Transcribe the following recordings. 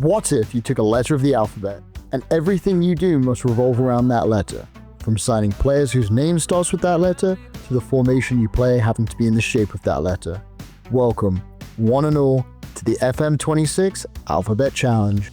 What if you took a letter of the alphabet, and everything you do must revolve around that letter? From signing players whose name starts with that letter, to the formation you play having to be in the shape of that letter. Welcome, one and all, to the FM26 Alphabet Challenge.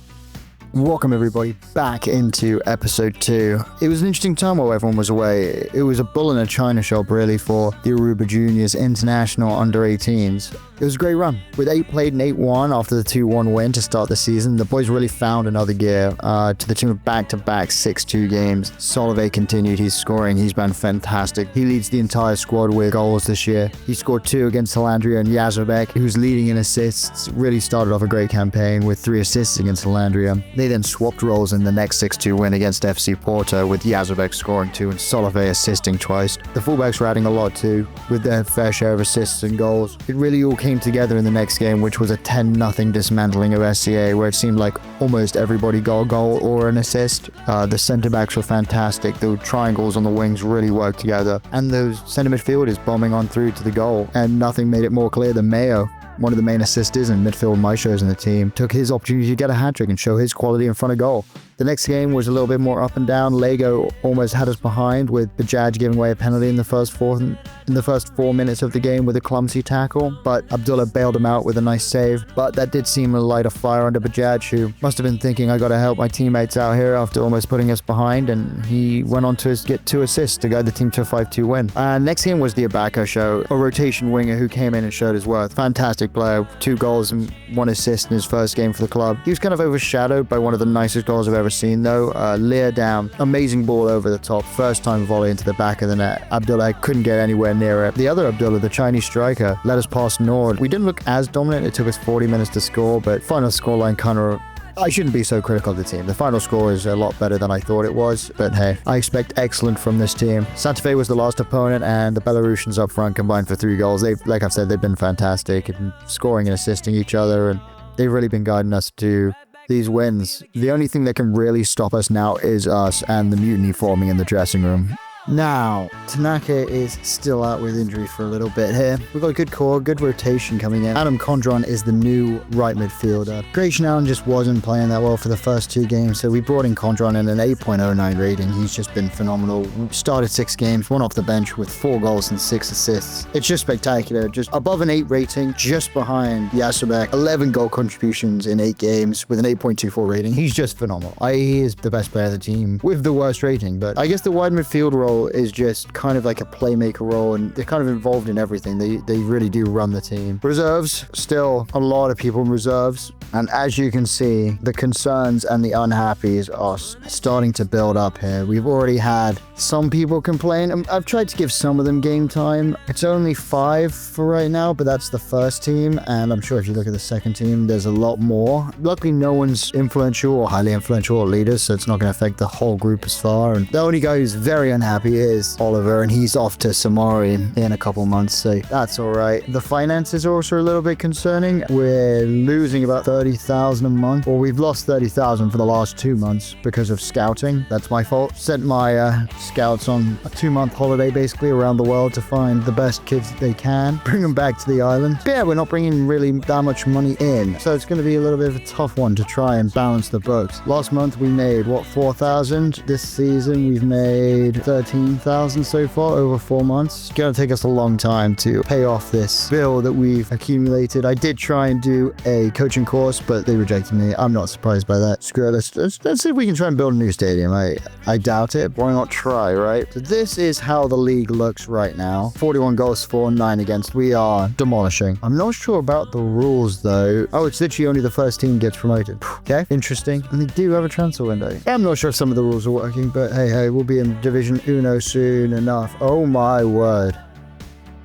Welcome everybody back into episode 2. It was an interesting time while everyone was away. It was a bull in a china shop really for the Aruba Juniors International Under-18s. It was a great run. With 8 played and 8 won after the 2-1 win to start the season, the boys really found another gear to the tune of back-to-back 6-2 games. Solove continued his scoring. He's been fantastic. He leads the entire squad with goals this year. He scored 2 against Halandria, and Yazabek, who's leading in assists, really started off a great campaign with 3 assists against Halandria. They then swapped roles in the next 6-2 win against FC Porto, with Yazabek scoring 2 and Solove assisting twice. The fullbacks were adding a lot too, with their fair share of assists and goals. It really all came together in the next game, which was a 10-0 dismantling of SCA, where it seemed like almost everybody got a goal or an assist. The centre-backs were fantastic. The triangles on the wings really worked together, and those centre midfielders bombing on through to the goal, and nothing made it more clear than Mayo, one of the main assisters and midfield maestros in the team, took his opportunity to get a hat-trick and show his quality in front of goal. The next game was a little bit more up and down. Lego almost had us behind, with Bajaj giving away a penalty in the first 4 minutes of the game with a clumsy tackle, but Abdullah bailed him out with a nice save. But that did seem to light a fire under Bajaj, who must have been thinking, I gotta help my teammates out here after almost putting us behind, and he went on to get 2 assists to guide the team to a 5-2 win. Next game was the Abako show, a rotation winger who came in and showed his worth. Fantastic player, 2 goals and 1 assist in his first game for the club. He was kind of overshadowed by one of the nicest goals I've ever seen though. Lear down, amazing ball over the top, first time volley into the back of the net. Abdullah couldn't get anywhere near it. The other Abdullah, the Chinese striker, let us pass Nord. We didn't look as dominant. It took us 40 minutes to score, but final scoreline kind of, I shouldn't be so critical of the team. The final score is a lot better than I thought it was, but hey, I expect excellent from this team. Santa Fe was the last opponent, and the Belarusians up front combined for 3 goals. Like I've said, they've been fantastic, scoring and assisting each other, and they've really been guiding us to these wins. The only thing that can really stop us now is us and the mutiny forming in the dressing room. Now, Tanaka is still out with injury for a little bit here. We've got a good core, good rotation coming in. Adam Condron is the new right midfielder. Gratian Allen just wasn't playing that well for the first 2 games, so we brought in Condron in an 8.09 rating. He's just been phenomenal. Started 6 games, 1 off the bench with 4 goals and 6 assists. It's just spectacular. Just above an 8 rating, just behind Yasubek. 11 goal contributions in 8 games with an 8.24 rating. He's just phenomenal. He is the best player of the team with the worst rating, but I guess the wide midfield role is just kind of like a playmaker role, and they're kind of involved in everything. They really do run the team. Reserves, still a lot of people in reserves, and as you can see, the concerns and the unhappies are starting to build up here. We've already had some people complain. I've tried to give some of them game time. It's only 5 for right now, but that's the first team, and I'm sure if you look at the second team, there's a lot more. Luckily, no one's influential or highly influential or leaders, so it's not going to affect the whole group as far. And the only guy who's very unhappy is Oliver, and he's off to Samari in a couple months, so that's all right. The finances are also a little bit concerning. We're losing about 30,000 a month, or we've lost 30,000 for the last 2 months because of scouting. That's my fault. Sent my scouts on a 2-month holiday basically around the world to find the best kids that they can, bring them back to the island. But yeah, we're not bringing really that much money in, so it's going to be a little bit of a tough one to try and balance the books. Last month we made 4,000. This season we've made 13,000 so far over 4 months. It's going to take us a long time to pay off this bill that we've accumulated. I did try and do a coaching course, but they rejected me. I'm not surprised by that. Screw it. Let's see if we can try and build a new stadium. I doubt it. Why not try, right? So this is how the league looks right now. 41 goals for, 9 against. We are demolishing. I'm not sure about the rules though. Oh, it's literally only the first team gets promoted. Okay, interesting. And they do have a transfer window. I'm not sure if some of the rules are working, but hey, we'll be in Division Uno soon enough. Oh my word.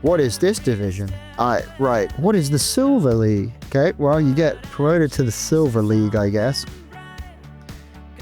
What is this division? Right. What is the Silver League? Okay, well, you get promoted to the Silver League, I guess.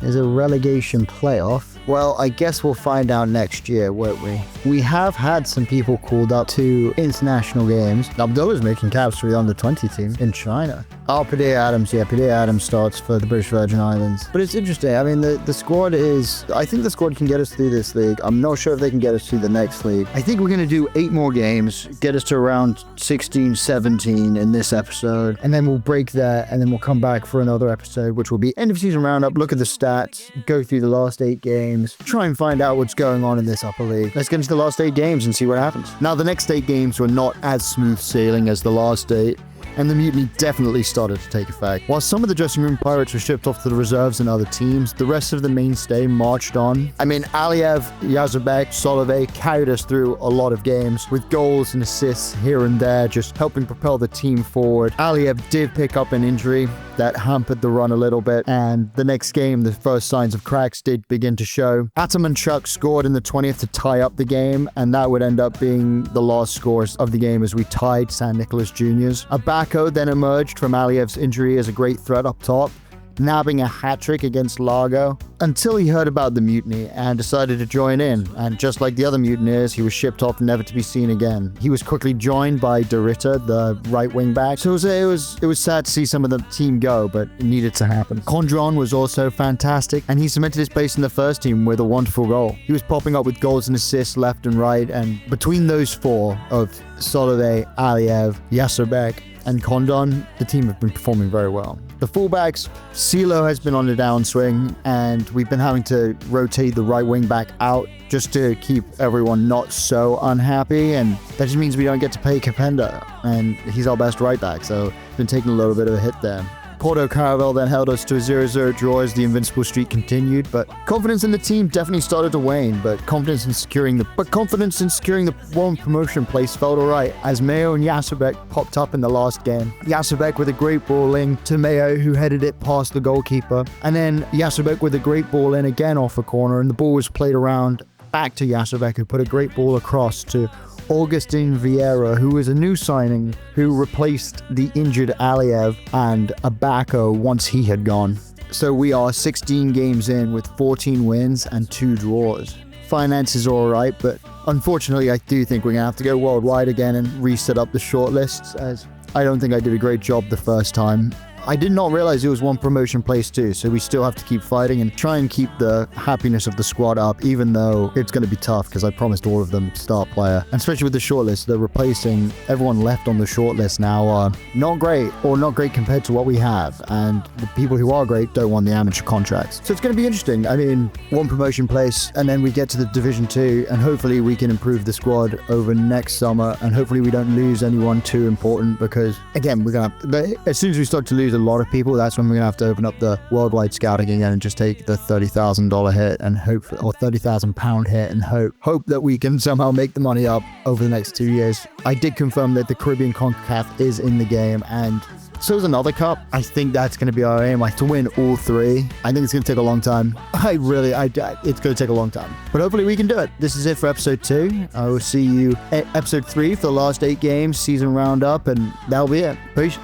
There's a relegation playoff. Well, I guess we'll find out next year, won't we? We have had some people called up to international games. Abdullah's making caps for the under-20 team in China. Oh, Padilla Adams. Yeah, Padilla Adams starts for the British Virgin Islands. But it's interesting. I mean, the squad is... I think the squad can get us through this league. I'm not sure if they can get us through the next league. I think we're going to do 8 more games, get us to around 16, 17 in this episode. And then we'll break that, and then we'll come back for another episode, which will be end of season roundup, look at the stats, go through the last 8 games, try and find out what's going on in this upper league. Let's get into the last 8 games and see what happens. Now, the next 8 games were not as smooth sailing as the last 8. And the mutiny definitely started to take effect. While some of the dressing room pirates were shipped off to the reserves and other teams, the rest of the mainstay marched on. I mean, Aliyev, Yazubek, Solovey carried us through a lot of games with goals and assists here and there, just helping propel the team forward. Aliyev did pick up an injury that hampered the run a little bit, and the next game, the first signs of cracks did begin to show. Atamanchuk scored in the 20th to tie up the game, and that would end up being the last scores of the game as we tied San Nicolas Juniors. Abako then emerged from Aliyev's injury as a great threat up top, nabbing a hat-trick against Largo, until he heard about the mutiny and decided to join in. And just like the other mutineers, he was shipped off never to be seen again. He was quickly joined by Dorita, the right wing back. So it was sad to see some of the team go, but it needed to happen. Condron was also fantastic, and he cemented his place in the first team with a wonderful goal. He was popping up with goals and assists left and right, and between those 4 of Solovey, Aliyev, Yasserbek, and Condon, the team have been performing very well. The fullbacks, CeeLo has been on the downswing, and we've been having to rotate the right wing back out just to keep everyone not so unhappy, and that just means we don't get to pay Capenda, and he's our best right back, so been taking a little bit of a hit there. Porto Caravel then held us to a 0-0 draw as the invincible streak continued, but confidence in the team definitely started to wane, but confidence in securing the one promotion place felt alright as Mayo and Yasserbek popped up in the last game. Yasserbek with a great ball in to Mayo, who headed it past the goalkeeper, and then Yasserbek with a great ball in again off a corner, and the ball was played around back to Yasserbek, who put a great ball across to Augustin Vieira, who was a new signing who replaced the injured Aliyev and Abako once he had gone. So we are 16 games in with 14 wins and 2 draws. Finances are alright, but unfortunately I do think we're going to have to go worldwide again and reset up the shortlists, as I don't think I did a great job the first time. I did not realize it was one promotion place too, so we still have to keep fighting and try and keep the happiness of the squad up, even though it's going to be tough because I promised all of them start player. And especially with the shortlist, they're replacing everyone left on the shortlist now are not great, or not great compared to what we have, and the people who are great don't want the amateur contracts. So it's going to be interesting. I mean, one promotion place, and then we get to the Division 2, and hopefully we can improve the squad over next summer, and hopefully we don't lose anyone too important, because again, we're going to, as soon as we start to lose a lot of people, that's when we're gonna have to open up the worldwide scouting again and just take the $30,000 hit and hope, or £30,000 hit, and hope that we can somehow make the money up over the next 2 years. I did confirm that the Caribbean CONCACAF is in the game, and so is another cup. I think that's going to be our aim, to win all 3. I think it's going to take a long time. It's going to take a long time. But hopefully we can do it. This is it for episode 2. I will see you at episode 3 for the last 8 games, season roundup, and that'll be it. Peace.